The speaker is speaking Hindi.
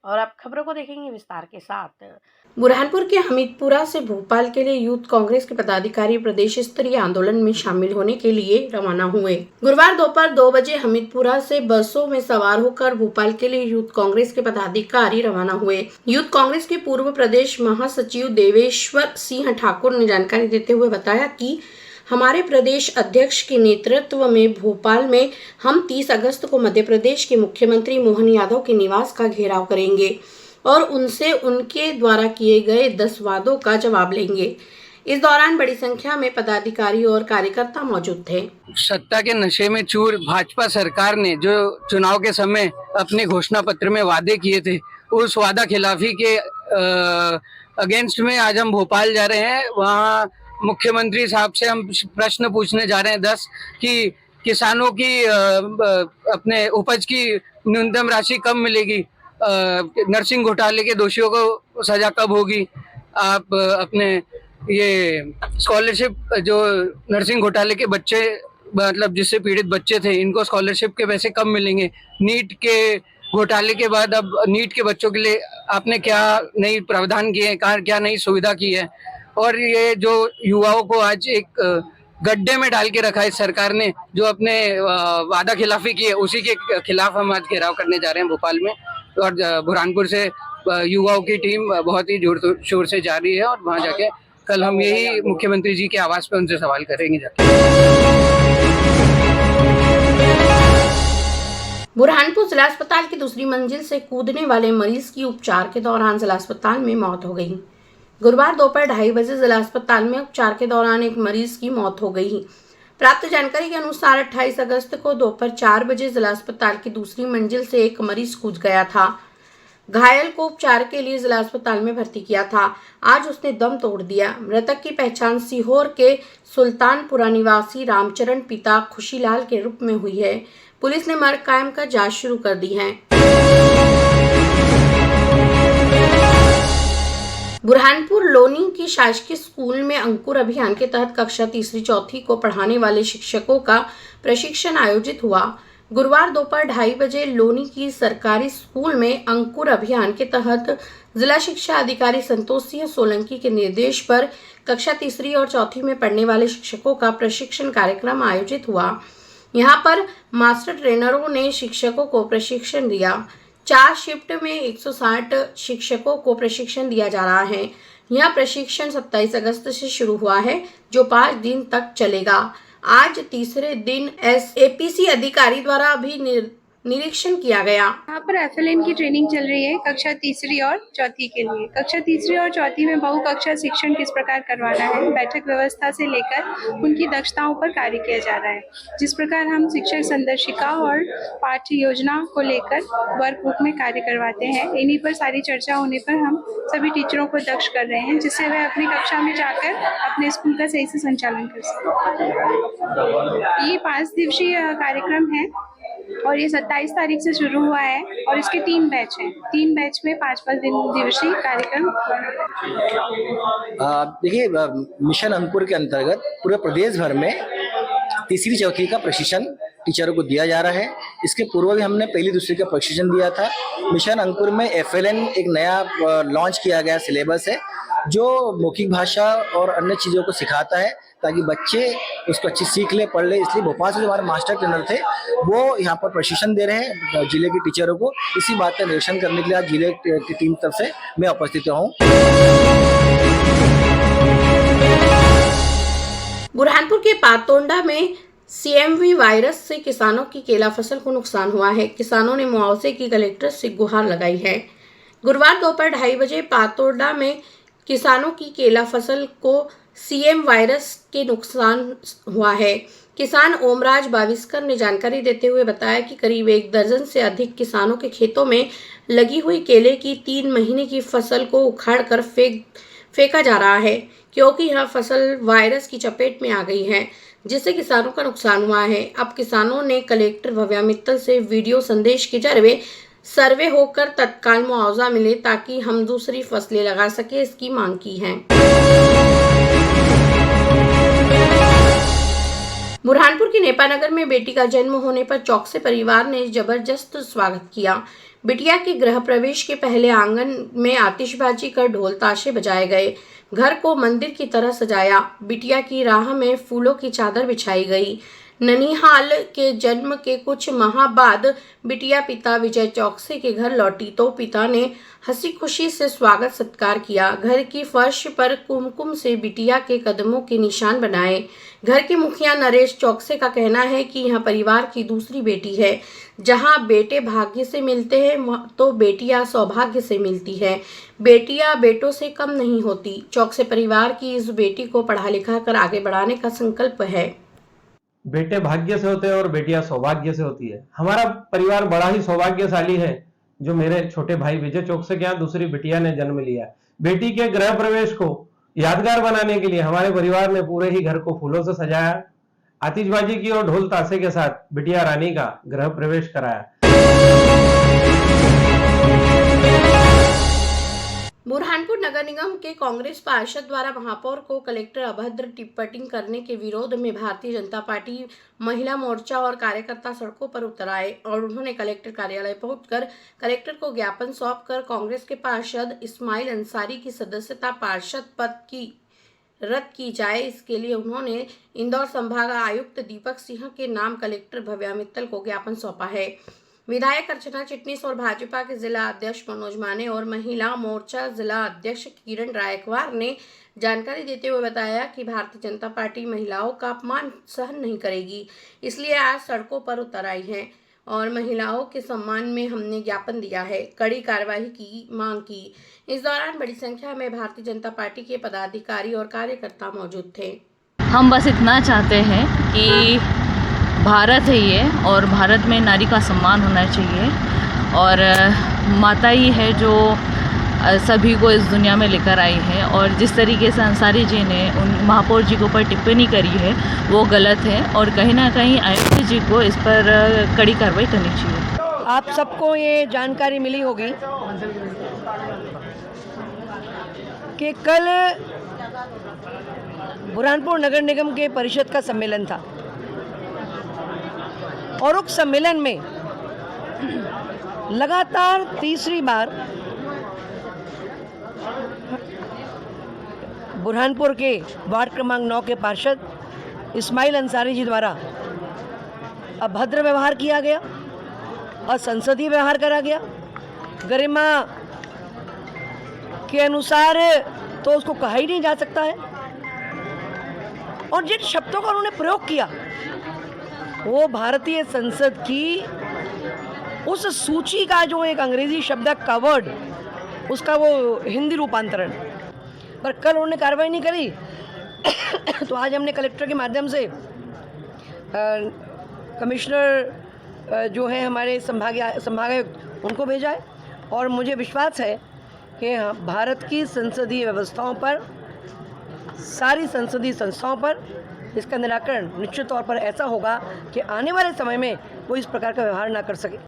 और अब खबरों को देखेंगे विस्तार के साथ। बुरहानपुर के हमीदपुरा से भोपाल के लिए यूथ कांग्रेस के पदाधिकारी प्रदेश स्तरीय आंदोलन में शामिल होने के लिए रवाना हुए। गुरुवार दोपहर 2 बजे हमीदपुरा से बसों में सवार होकर भोपाल के लिए यूथ कांग्रेस के पदाधिकारी रवाना हुए। यूथ कांग्रेस के पूर्व प्रदेश महासचिव देवेश्वर सिंह ठाकुर ने जानकारी देते हुए बताया कि हमारे प्रदेश अध्यक्ष के नेतृत्व में भोपाल में हम 30 अगस्त को मध्य प्रदेश के मुख्यमंत्री मोहन यादव के निवास का घेराव करेंगे और उनसे उनके द्वारा किए गए 10 वादों का जवाब लेंगे। इस दौरान बड़ी संख्या में पदाधिकारी और कार्यकर्ता मौजूद थे। सत्ता के नशे में चूर भाजपा सरकार ने जो चुनाव के समय अपने घोषणा पत्र में वादे किए थे, उस वादा खिलाफी के अगेंस्ट में आज हम भोपाल जा रहे हैं। वहाँ मुख्यमंत्री साहब से हम प्रश्न पूछने जा रहे हैं 10 कि किसानों की अपने उपज की न्यूनतम राशि कब मिलेगी, नर्सिंग घोटाले के दोषियों को सजा कब होगी, आप अपने ये स्कॉलरशिप जो नर्सिंग घोटाले के बच्चे मतलब जिससे पीड़ित बच्चे थे, इनको स्कॉलरशिप के पैसे कब मिलेंगे, नीट के घोटाले के बाद अब नीट के बच्चों के लिए आपने क्या नई प्रावधान किए हैं, क्या नई सुविधा की है। और ये जो युवाओं को आज एक गड्ढे में डाल के रखा है सरकार ने, जो अपने वादा खिलाफी की है, उसी के खिलाफ हम आज घेराव करने जा रहे हैं भोपाल में। और बुरहानपुर से युवाओं की टीम बहुत ही जोर शोर से जा रही है और वहां जाके कल हम यही मुख्यमंत्री जी के आवास पे उनसे सवाल करेंगे जाके। बुरहानपुर जिला अस्पताल की दूसरी मंजिल से कूदने वाले मरीज की उपचार के दौरान जिला अस्पताल में मौत हो गई। गुरुवार दोपहर 2:30 बजे जिला अस्पताल में उपचार के दौरान एक मरीज की मौत हो गई। प्राप्त जानकारी के अनुसार 28 अगस्त को दोपहर 4 बजे जिला अस्पताल की दूसरी मंजिल से एक मरीज कूद गया था। घायल को उपचार के लिए जिला अस्पताल में भर्ती किया था। आज उसने दम तोड़ दिया। मृतक की पहचान सीहोर के सुल्तानपुरा निवासी रामचरण पिता खुशीलाल के रूप में हुई है। पुलिस ने मर्ग कायम कर जांच शुरू कर दी है। बुरहानपुर लोनी की शासकीय स्कूल में अंकुर अभियान के तहत कक्षा तीसरी चौथी को पढ़ाने वाले शिक्षकों का प्रशिक्षण आयोजित हुआ। गुरुवार दोपहर 2:30 बजे लोनी की सरकारी स्कूल में अंकुर अभियान के तहत जिला शिक्षा अधिकारी संतोष सिंह सोलंकी के निर्देश पर कक्षा तीसरी और चौथी में पढ़ने वाले शिक्षकों का प्रशिक्षण कार्यक्रम आयोजित हुआ। यहाँ पर मास्टर ट्रेनरों ने शिक्षकों को प्रशिक्षण दिया। 4 शिफ्ट में 160 शिक्षकों को प्रशिक्षण दिया जा रहा है। यह प्रशिक्षण 27 अगस्त से शुरू हुआ है, जो 5 दिन तक चलेगा। आज तीसरे दिन एपीसी अधिकारी द्वारा भी निरीक्षण किया गया। यहाँ पर FLN की ट्रेनिंग चल रही है कक्षा तीसरी और चौथी के लिए। कक्षा तीसरी और चौथी में बहु कक्षा शिक्षण किस प्रकार करवाना है, बैठक व्यवस्था से लेकर उनकी दक्षताओं पर कार्य किया जा रहा है। जिस प्रकार हम शिक्षक संदर्शिका और पाठ्य योजना को लेकर वर्कबुक में कार्य करवाते हैं, इन्हीं पर सारी चर्चा होने पर हम सभी टीचरों को दक्ष कर रहे हैं, जिससे वह अपनी कक्षा में जाकर अपने स्कूल का सही से संचालन कर सकें। ये 5 दिवसीय कार्यक्रम है और ये 27 तारीख से शुरू हुआ है और इसके 3 बैच हैं। 3 बैच में 5-5 दिवसीय कार्यक्रम। देखिए, मिशन अंकुर के अंतर्गत पूरे प्रदेश भर में तीसरी चौथी का प्रशिक्षण टीचरों को दिया जा रहा है। इसके पूर्व भी हमने पहली दूसरी का प्रशिक्षण दिया था। मिशन अंकुर में FLN एक नया लॉन्च किया गया सिलेबस है, जो मौखिक भाषा और अन्य चीज़ों को सिखाता है ताकि बच्चे उसको अच्छी सीख ले, पढ़ ले। इसलिए भोपाल से जो हमारे मास्टर ट्रेनर थे वो यहाँ पर प्रशिक्षण दे रहे हैं जिले के टीचरों को। इसी बात का निरीक्षण करने के लिए आज जिले की टीम तरफ से मैं उपस्थित हूँ। बुरहानपुर के पातोंडा में CMV वायरस से किसानों की केला फसल को नुकसान हुआ है। किसानों ने मुआवजे की कलेक्टर से गुहार लगाई है। गुरुवार दोपहर 2:30 बजे पातोंडा में किसानों की केला फसल को CM वायरस के नुकसान हुआ है। किसान ओमराज बाविस्कर ने जानकारी देते हुए बताया कि करीब 1 दर्जन से अधिक किसानों के खेतों में लगी हुई केले की 3 महीने की फसल को उखाड़कर फेंका जा रहा है, क्योंकि यह फसल वायरस की चपेट में आ गई है, जिससे किसानों का नुकसान हुआ है। अब किसानों ने कलेक्टर भव्या मित्तल से वीडियो संदेश के जरिए सर्वे होकर तत्काल मुआवजा मिले ताकि हम दूसरी फसलें लगा सके, इसकी मांग की है। बुरहानपुर के नेपानगर में बेटी का जन्म होने पर चौकसे परिवार ने जबरदस्त स्वागत किया। बिटिया के गृह प्रवेश के पहले आंगन में आतिशबाजी कर ढोल ताशे बजाए गए। घर को मंदिर की तरह सजाया। बिटिया की राह में फूलों की चादर बिछाई गई। ननिहाल के जन्म के कुछ माह बाद बिटिया पिता विजय चौकसे के घर लौटी तो पिता ने हंसी खुशी से स्वागत सत्कार किया। घर की फर्श पर कुमकुम से बिटिया के कदमों के निशान बनाए। घर के मुखिया नरेश चौकसे का कहना है कि यह परिवार की दूसरी बेटी है। जहां बेटे भाग्य से मिलते हैं तो बेटियां सौभाग्य से मिलती है। बेटियां बेटों से कम नहीं होती। चौकसे परिवार की इस बेटी को पढ़ा लिखा कर आगे बढ़ाने का संकल्प है। बेटे भाग्य से होते हैं और बेटियां सौभाग्य से होती है। हमारा परिवार बड़ा ही सौभाग्यशाली है जो मेरे छोटे भाई विजय चौकसे के यहाँ दूसरी बिटिया ने जन्म लिया। बेटी के गृह प्रवेश को यादगार बनाने के लिए हमारे परिवार ने पूरे ही घर को फूलों से सजाया, आतिशबाजी की और ढोल ताशे के साथ बिटिया रानी का गृह प्रवेश कराया। बुरहानपुर नगर निगम के कांग्रेस पार्षद द्वारा महापौर को कलेक्टर अभद्र टिप्पणी करने के विरोध में भारतीय जनता पार्टी महिला मोर्चा और कार्यकर्ता सड़कों पर उतर आए और उन्होंने कलेक्टर कार्यालय पहुंचकर कलेक्टर को ज्ञापन सौंपकर कांग्रेस के पार्षद इस्माइल अंसारी की सदस्यता पार्षद पद की रद्द की जाए, इसके लिए उन्होंने इंदौर संभाग आयुक्त दीपक सिंह के नाम कलेक्टर भव्या मित्तल को ज्ञापन सौंपा है। विधायक अर्चना चिटनीस और भाजपा के जिला अध्यक्ष मनोज माने और महिला मोर्चा जिला अध्यक्ष किरण रायकवार ने जानकारी देते हुए बताया कि भारतीय जनता पार्टी महिलाओं का अपमान सहन नहीं करेगी, इसलिए आज सड़कों पर उतर आई है और महिलाओं के सम्मान में हमने ज्ञापन दिया है, कड़ी कार्रवाई की मांग की। इस दौरान बड़ी संख्या में भारतीय जनता पार्टी के पदाधिकारी और कार्यकर्ता मौजूद थे। हम बस इतना चाहते हैं कि भारत है ये और भारत में नारी का सम्मान होना चाहिए और माता ही है जो सभी को इस दुनिया में लेकर आई है और जिस तरीके से अंसारी जी ने उन महापौर जी के ऊपर टिप्पणी करी है वो गलत है और कहीं ना कहीं आयुक्त जी को इस पर कड़ी कार्रवाई करनी चाहिए। आप सबको ये जानकारी मिली होगी कि कल बुरहानपुर नगर निगम के परिषद का सम्मेलन था और उस सम्मेलन में लगातार तीसरी बार बुरहानपुर के वार्ड क्रमांक 9 के पार्षद इस्माइल अंसारी जी द्वारा अभद्र व्यवहार किया गया, असंसदीय व्यवहार करा गया। गरिमा के अनुसार तो उसको कहा ही नहीं जा सकता है और जिन शब्दों का उन्होंने प्रयोग किया वो भारतीय संसद की उस सूची का जो एक अंग्रेजी शब्द है कवर्ड, उसका वो हिंदी रूपांतरण, पर कल उन्होंने कार्रवाई नहीं करी तो आज हमने कलेक्टर के माध्यम से कमिश्नर जो है हमारे संभागायुक्त उनको भेजा है और मुझे विश्वास है कि भारत की संसदीय व्यवस्थाओं पर, सारी संसदीय संस्थाओं पर इसका निराकरण निश्चित तौर पर ऐसा होगा कि आने वाले समय में वो इस प्रकार का व्यवहार ना कर सके।